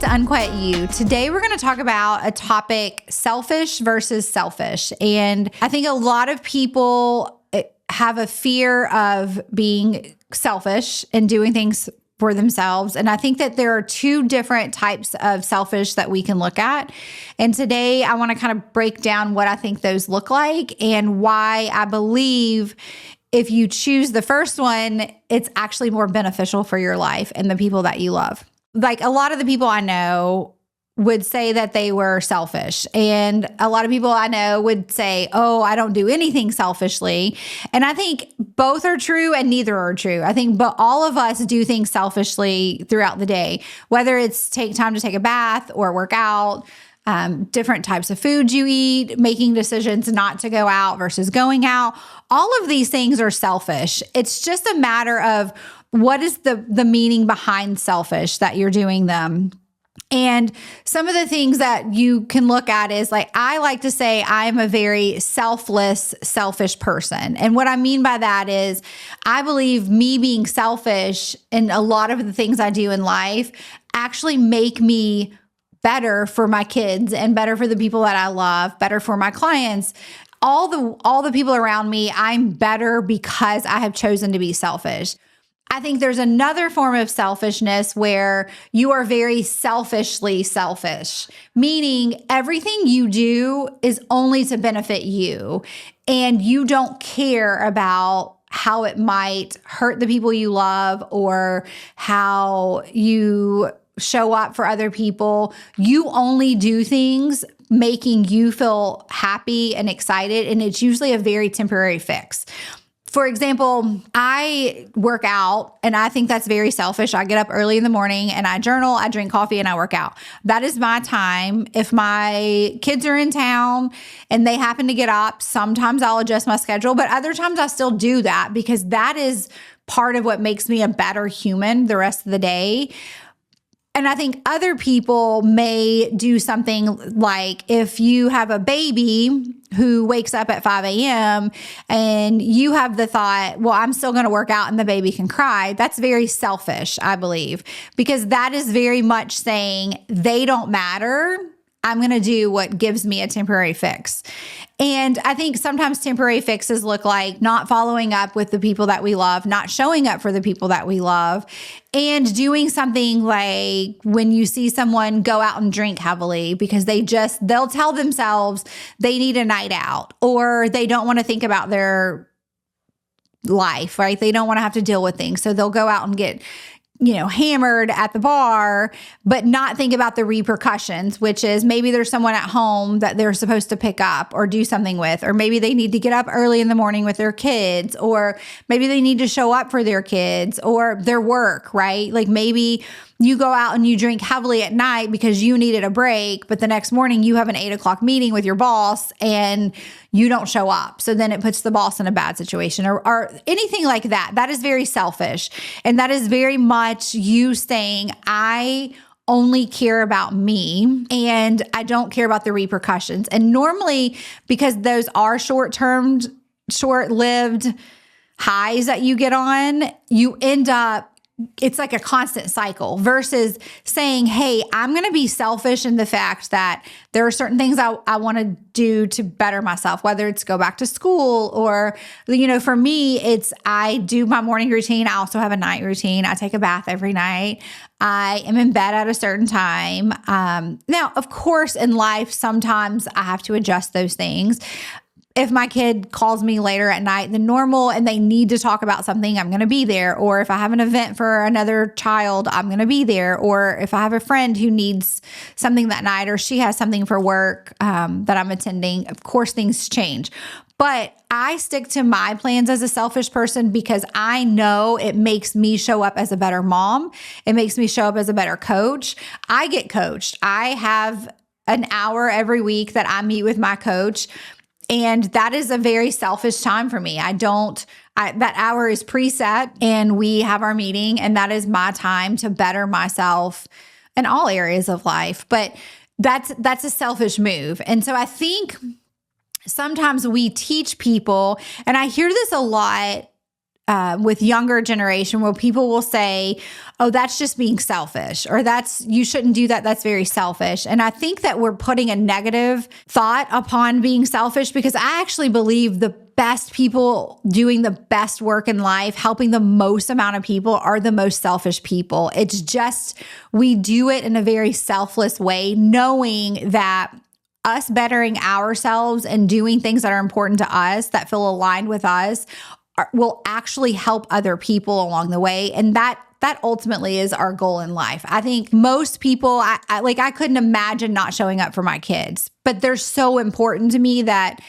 to Unquiet You. Today we're going to talk about a topic, selfish versus selfish. And I think a lot of people have a fear of being selfish and doing things for themselves. And I think that there are two different types of selfish that we can look at. And today I want to kind of break down what I think those look like and why I believe if you choose the first one, it's actually more beneficial for your life and the people that you love. Like a lot of the people I know would say that they were selfish. And a lot of people I know would say, oh, I don't do anything selfishly. And I think both are true and neither are true. I think but all of us do things selfishly throughout the day, whether it's take time to take a bath or work out, different types of food you eat, making decisions not to go out versus going out. All of these things are selfish. It's just a matter of what is the meaning behind selfish that you're doing them. And some of the things that you can look at is like, I like to say I'm a very selfless, selfish person. And what I mean by that is I believe me being selfish and a lot of the things I do in life actually make me better for my kids and better for the people that I love, better for my clients. All the people around me, I'm better because I have chosen to be selfish. I think there's another form of selfishness where you are very selfishly selfish, meaning everything you do is only to benefit you and you don't care about how it might hurt the people you love or how you show up for other people. You only do things making you feel happy and excited, and it's usually a very temporary fix. For example, I work out and I think that's very selfish. I get up early in the morning and I journal, I drink coffee and I work out. That is my time. If my kids are in town and they happen to get up, sometimes I'll adjust my schedule, but other times I still do that because that is part of what makes me a better human the rest of the day. And I think other people may do something like if you have a baby who wakes up at 5 a.m. and you have the thought, well, I'm still going to work out and the baby can cry. That's very selfish, I believe, because that is very much saying they don't matter. I'm going to do what gives me a temporary fix. And I think sometimes temporary fixes look like not following up with the people that we love, not showing up for the people that we love, and doing something like when you see someone go out and drink heavily because they'll tell themselves they need a night out or they don't want to think about their life, right? They don't want to have to deal with things. So they'll go out and get hammered at the bar, but not think about the repercussions, which is maybe there's someone at home that they're supposed to pick up or do something with, or maybe they need to get up early in the morning with their kids, or maybe they need to show up for their kids or their work, right? Like maybe you go out and you drink heavily at night because you needed a break, but the next morning you have an 8 o'clock meeting with your boss and you don't show up. So then it puts the boss in a bad situation or anything like that. That is very selfish. And that is very much you saying, I only care about me and I don't care about the repercussions. And normally, because those are short-lived highs that you get on, you end up it's like a constant cycle versus saying, hey, I'm going to be selfish in the fact that there are certain things I want to do to better myself, whether it's go back to school or, for me, it's I do my morning routine. I also have a night routine. I take a bath every night. I am in bed at a certain time. Now, of course, in life, sometimes I have to adjust those things. If my kid calls me later at night than normal and they need to talk about something, I'm going to be there. Or if I have an event for another child, I'm going to be there. Or if I have a friend who needs something that night or she has something for work that I'm attending, of course, things change. But I stick to my plans as a selfish person because I know it makes me show up as a better mom. It makes me show up as a better coach. I get coached. I have an hour every week that I meet with my coach. And that is a very selfish time for me. That hour is preset and we have our meeting and that is my time to better myself in all areas of life. But that's a selfish move. And so I think sometimes we teach people, and I hear this a lot with younger generation where people will say, oh, that's just being selfish, or you shouldn't do that. That's very selfish. And I think that we're putting a negative thought upon being selfish, because I actually believe the best people doing the best work in life, helping the most amount of people, are the most selfish people. It's just, we do it in a very selfless way, knowing that us bettering ourselves and doing things that are important to us, that feel aligned with us, will actually help other people along the way. And that ultimately is our goal in life. I think most people, I couldn't imagine not showing up for my kids, but they're so important to me that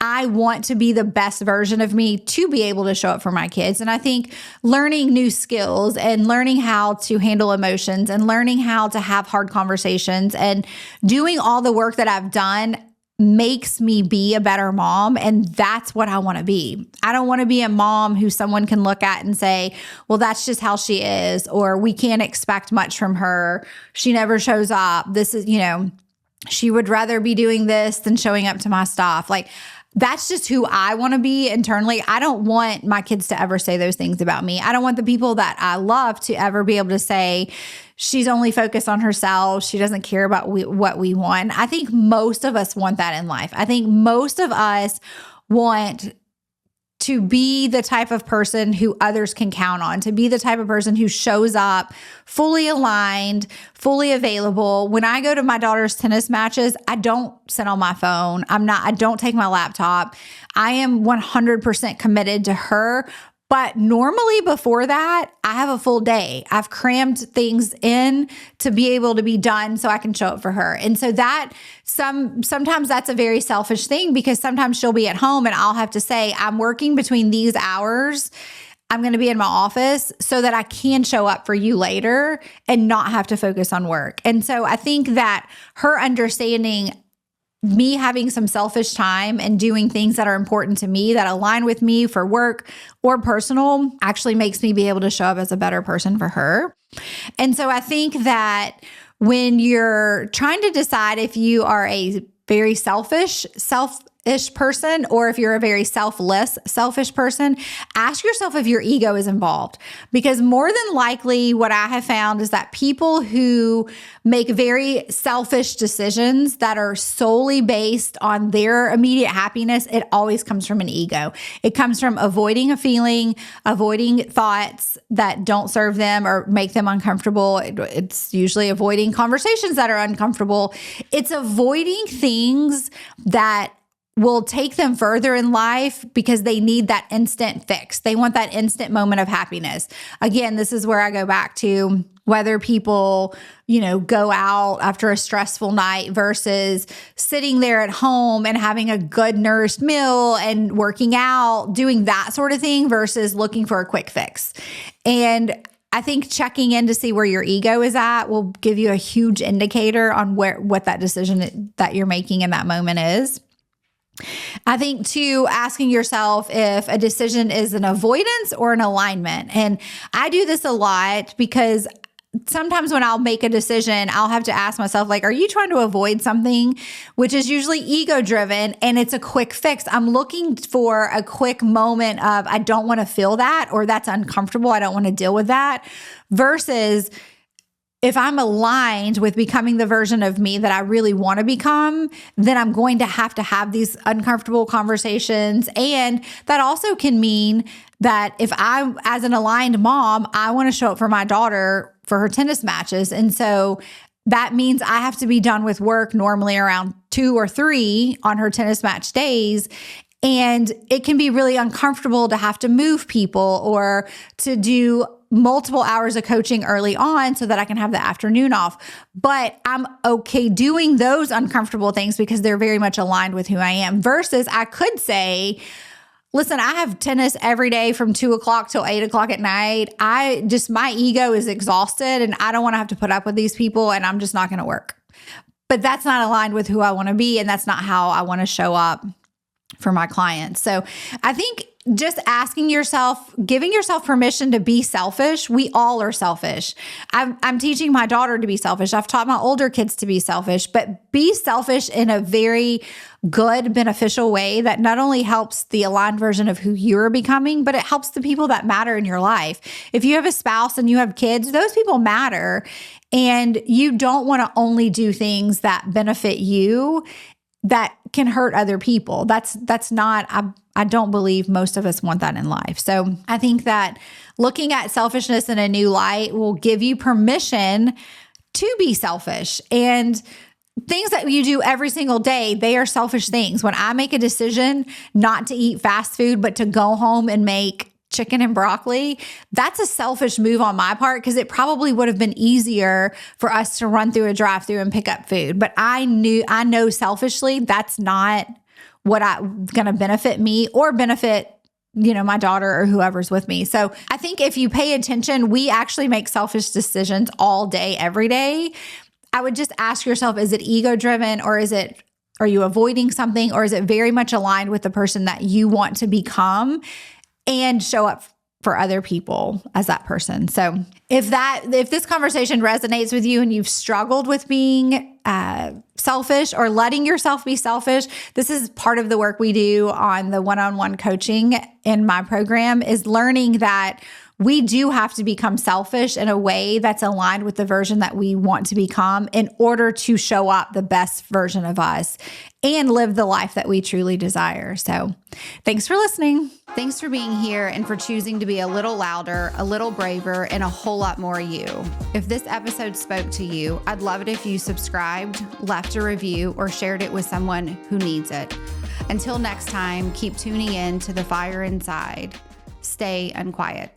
I want to be the best version of me to be able to show up for my kids. And I think learning new skills and learning how to handle emotions and learning how to have hard conversations and doing all the work that I've done makes me be a better mom. And that's what I want to be. I don't want to be a mom who someone can look at and say, well, that's just how she is, or we can't expect much from her. She never shows up. This is, she would rather be doing this than showing up to my stuff. Like, that's just who I want to be internally. I don't want my kids to ever say those things about me. I don't want the people that I love to ever be able to say, she's only focused on herself. She doesn't care about what we want. I think most of us want that in life. I think most of us want to be the type of person who others can count on, to be the type of person who shows up fully aligned, fully available. When I go to my daughter's tennis matches, I don't sit on my phone. I don't take my laptop. I am 100% committed to her. But normally before that, I have a full day. I've crammed things in to be able to be done so I can show up for her. And so that sometimes that's a very selfish thing, because sometimes she'll be at home and I'll have to say, I'm working between these hours. I'm going to be in my office so that I can show up for you later and not have to focus on work. And so I think that her understanding me having some selfish time and doing things that are important to me, that align with me for work or personal, actually makes me be able to show up as a better person for her. And so I think that when you're trying to decide if you are a very selfish person, or if you're a very selfish person, ask yourself if your ego is involved. Because more than likely, what I have found is that people who make very selfish decisions that are solely based on their immediate happiness, it always comes from an ego. It comes from avoiding a feeling, avoiding thoughts that don't serve them or make them uncomfortable. It's usually avoiding conversations that are uncomfortable. It's avoiding things that will take them further in life because they need that instant fix. They want that instant moment of happiness. Again, this is where I go back to whether people, go out after a stressful night versus sitting there at home and having a good nourished meal and working out, doing that sort of thing versus looking for a quick fix. And I think checking in to see where your ego is at will give you a huge indicator on what that decision that you're making in that moment is. I think too, asking yourself if a decision is an avoidance or an alignment. And I do this a lot because sometimes when I'll make a decision, I'll have to ask myself, like, are you trying to avoid something, which is usually ego driven and it's a quick fix? I'm looking for a quick moment of, I don't want to feel that, or that's uncomfortable. I don't want to deal with that, versus if I'm aligned with becoming the version of me that I really want to become, then I'm going to have these uncomfortable conversations. And that also can mean that if I, as an aligned mom, I want to show up for my daughter for her tennis matches. And so that means I have to be done with work normally around 2 or 3 on her tennis match days. And it can be really uncomfortable to have to move people or to do multiple hours of coaching early on so that I can have the afternoon off. But I'm okay doing those uncomfortable things because they're very much aligned with who I am, versus I could say, listen, I have tennis every day from 2:00 till 8:00 at night. My ego is exhausted and I don't want to have to put up with these people, and I'm just not going to work. But that's not aligned with who I want to be. And that's not how I want to show up for my clients. So I think just asking yourself, giving yourself permission to be selfish. We all are selfish. I'm teaching my daughter to be selfish. I've taught my older kids to be selfish, but be selfish in a very good, beneficial way that not only helps the aligned version of who you're becoming, but it helps the people that matter in your life. If you have a spouse and you have kids, those people matter. And you don't want to only do things that benefit you that can hurt other people. That's not, I don't believe most of us want that in life. So I think that looking at selfishness in a new light will give you permission to be selfish. And things that you do every single day, they are selfish things. When I make a decision not to eat fast food, but to go home and make chicken and broccoli, that's a selfish move on my part because it probably would have been easier for us to run through a drive-through and pick up food. But I know selfishly that's not going to benefit me or benefit, my daughter or whoever's with me. So I think if you pay attention, we actually make selfish decisions all day, every day. I would just ask yourself, is it ego-driven or are you avoiding something, or is it very much aligned with the person that you want to become? And show up for other people as that person. So if this conversation resonates with you and you've struggled with being selfish or letting yourself be selfish, this is part of the work we do on the one-on-one coaching in my program, is learning that we do have to become selfish in a way that's aligned with the version that we want to become in order to show up the best version of us and live the life that we truly desire. So thanks for listening. Thanks for being here and for choosing to be a little louder, a little braver, and a whole lot more you. If this episode spoke to you, I'd love it if you subscribed, left a review, or shared it with someone who needs it. Until next time, keep tuning in to the fire inside. Stay unquiet.